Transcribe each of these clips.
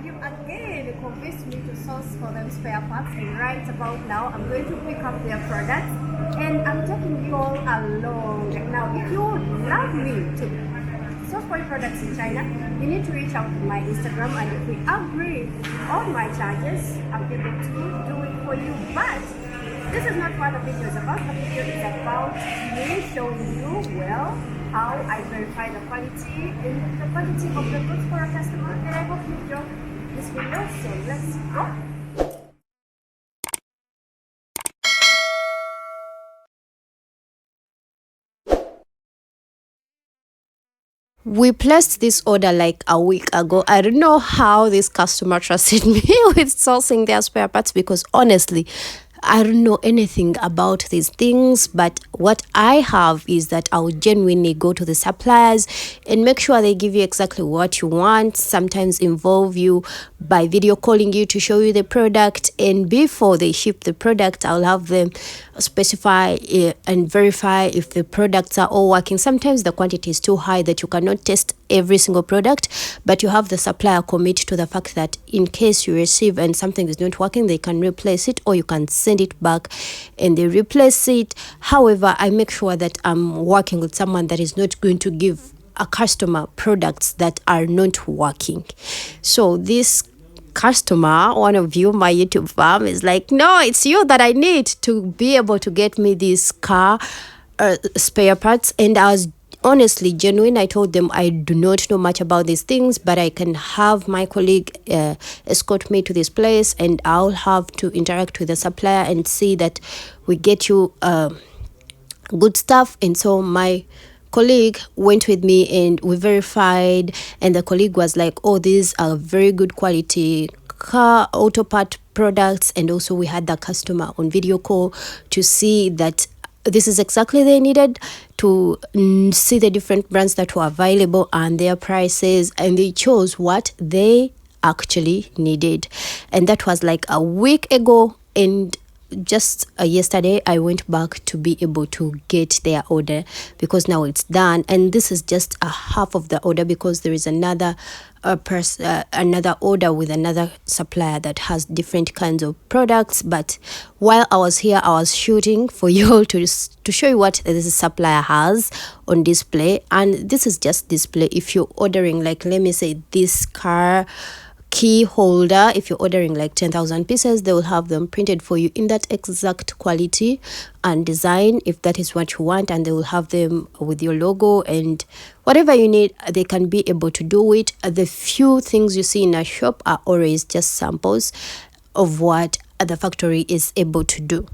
you again convinced me to source for them spare parts, and right about now I'm going to pick up their products and I'm taking you all along. Now if you would love me to source for products in China, you need to reach out to my Instagram, and if we agree on my charges, I'll be able to do it for you. But this is not what the video is about. The video is about me showing you, well, how I verify the quality and the quality of the goods for a customer. And I hope you enjoy this video. So let's go. We placed this order like a week ago. I don't know how this customer trusted me with sourcing their spare parts, because honestly, I don't know anything about these things, but what I have is that I'll genuinely go to the suppliers and make sure they give you exactly what you want, sometimes involve you by video calling you to show you the product, and before they ship the product, I'll have them specify and verify if the products are all working. Sometimes the quantity is too high that you cannot test every single product, but you have the supplier commit to the fact that in case you receive and something is not working, they can replace it, or you can send it back and they replace it. However, I make sure that I'm working with someone that is not going to give a customer products that are not working. So this customer, one of you, my YouTube fam, is like, no, it's you that I need to be able to get me this car spare parts. And I was honestly genuine. I told them I do not know much about these things, but I can have my colleague escort me to this place, and I'll have to interact with the supplier and see that we get you good stuff. And so my colleague went with me and we verified, and the colleague was like, oh, these are very good quality car auto part products. And also we had the customer on video call to see that this is exactly they needed, to see the different brands that were available and their prices, and they chose what they actually needed. And that was like a week ago, and just yesterday I went back to be able to get their order, because now it's done. And this is just a half of the order, because there is another another order with another supplier that has different kinds of products. But while I was here, I was shooting for you all to show you what this supplier has on display. And this is just display. If you're ordering, like, let me say this car key holder, if you're ordering like 10,000 pieces, they will have them printed for you in that exact quality and design, if that is what you want, and they will have them with your logo, and whatever you need, they can be able to do it. The few things you see in a shop are always just samples of what the factory is able to do.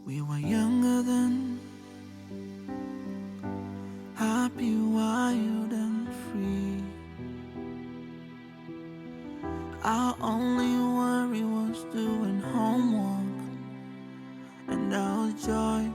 We were younger then, happy, wild and free. Our only worry was doing homework, and our joy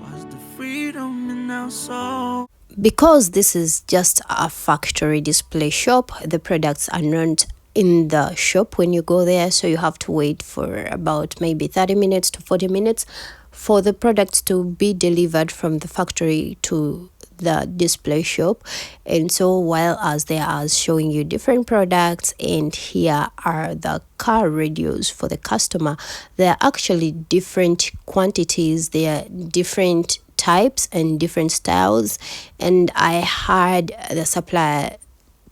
was the freedom in our soul. Because this is just a factory display shop, the products are not in the shop when you go there, so you have to wait for about maybe 30 minutes to 40 minutes for the products to be delivered from the factory to the display shop. And so while as they are showing you different products, and here are the car radios for the customer, there are actually different quantities, there are different types and different styles, and I had the supplier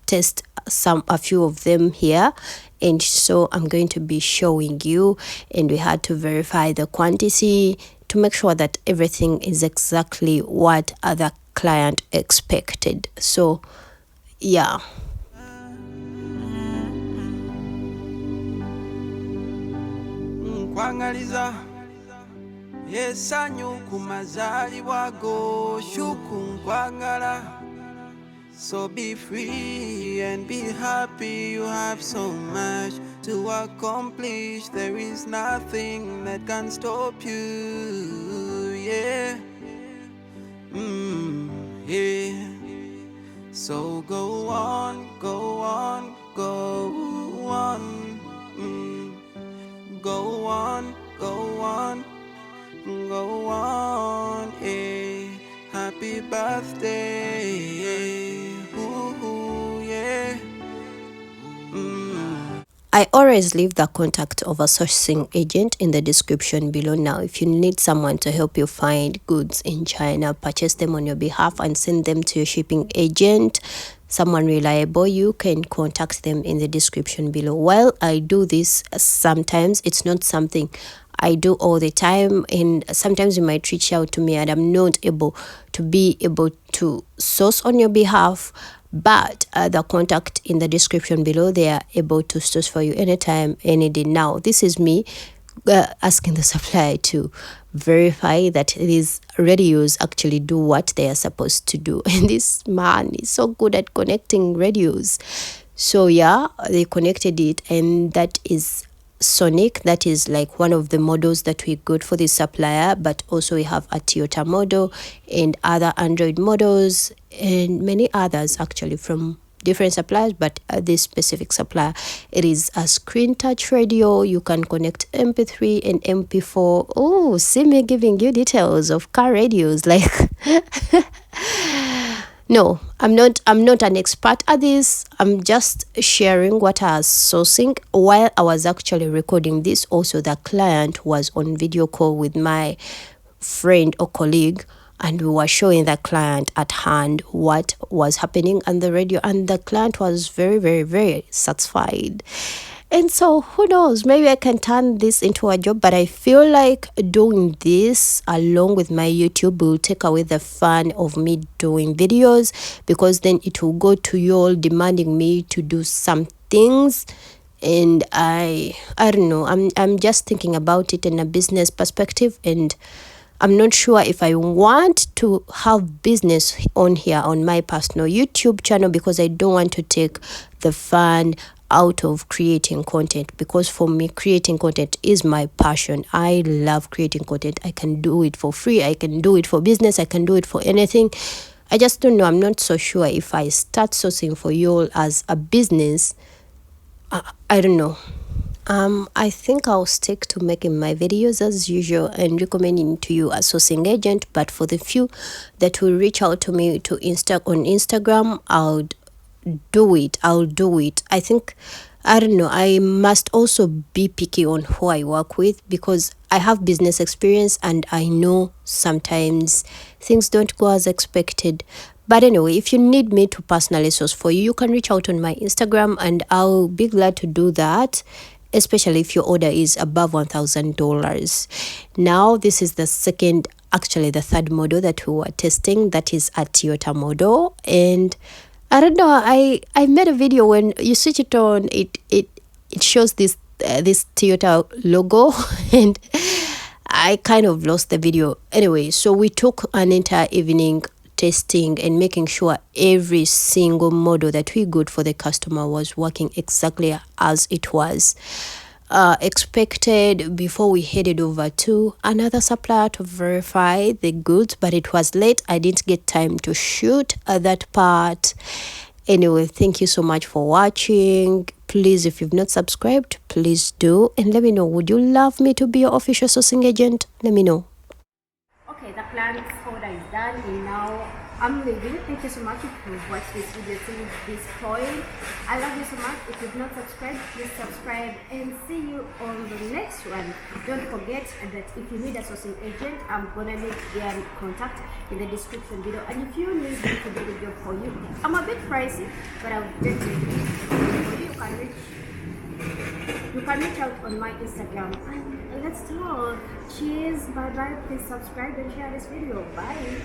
test a few of them here, and so I'm going to be showing you. And we had to verify the quantity to make sure that everything is exactly what the client expected. So yeah. Yesanyu kumazalibwa go shuku kwangala. So be free and be happy. You have so much to accomplish. There is nothing that can stop you. Yeah. Yeah. So go on, go on, go on. Go on, go on, go on. Happy birthday. Ooh, yeah. I always leave the contact of a sourcing agent in the description below. Now, if you need someone to help you find goods in China, purchase them on your behalf and send them to your shipping agent, someone reliable, you can contact them in the description below. While I do this sometimes, it's not something I do all the time, and sometimes you might reach out to me and I'm not able to source on your behalf, but the contact in the description below, they are able to source for you anytime, any day. Now, this is me asking the supplier to verify that these radios actually do what they are supposed to do. And this man is so good at connecting radios. So yeah, they connected it, and that is Sonic. That is like one of the models that we got for this supplier, but also we have a Toyota model and other Android models and many others actually from different suppliers, but this specific supplier, it is a screen touch radio. You can connect MP3 and MP4. Oh, see me giving you details of car radios, like no, I'm not an expert at this. I'm just sharing what I was sourcing. While I was actually recording this, also the client was on video call with my friend or colleague, and we were showing the client at hand what was happening on the radio, and the client was very, very, very satisfied. And so who knows, maybe I can turn this into a job, but I feel like doing this along with my YouTube will take away the fun of me doing videos, because then it will go to you all demanding me to do some things, and I don't know, I'm just thinking about it in a business perspective, and I'm not sure if I want to have business on here on my personal YouTube channel, because I don't want to take the fun out of creating content, because for me creating content is my passion. I love creating content. I can do it for free, I can do it for business, I can do it for anything. I just don't know, I'm not so sure if I start sourcing for you all as a business. I don't know. I think I'll stick to making my videos as usual and recommending to you a sourcing agent, but for the few that will reach out to me on Instagram, I'll do it. I think, I don't know, I must also be picky on who I work with, because I have business experience and I know sometimes things don't go as expected. But anyway, if you need me to personally source for you, you can reach out on my Instagram and I'll be glad to do that, especially if your order is above $1,000. Now, this is the third model that we were testing. That is a Toyota model, and I don't know, I made a video. When you switch it on, it shows this Toyota logo and I kind of lost the video. Anyway, so we took an entire evening testing and making sure every single model that we got for the customer was working exactly as it was expected before we headed over to another supplier to verify the goods, but it was late. I didn't get time to shoot that part. Anyway, thank you so much for watching. Please, if you've not subscribed, please do, and let me know, would you love me to be your official sourcing agent? Let me know. Okay, the client's order is done, and now I'm leaving. Thank you so much if you've watched this video till this point. I love you so much. If you've not subscribed, please subscribe, and see you on the next one. Don't forget that if you need a sourcing agent, I'm gonna leave their contact in the description below. And if you need me to do the job for you, I'm a bit pricey, but I'll definitely do it for you. You can reach out on my Instagram, and let's talk. Cheers, bye bye. Please subscribe and share this video. Bye.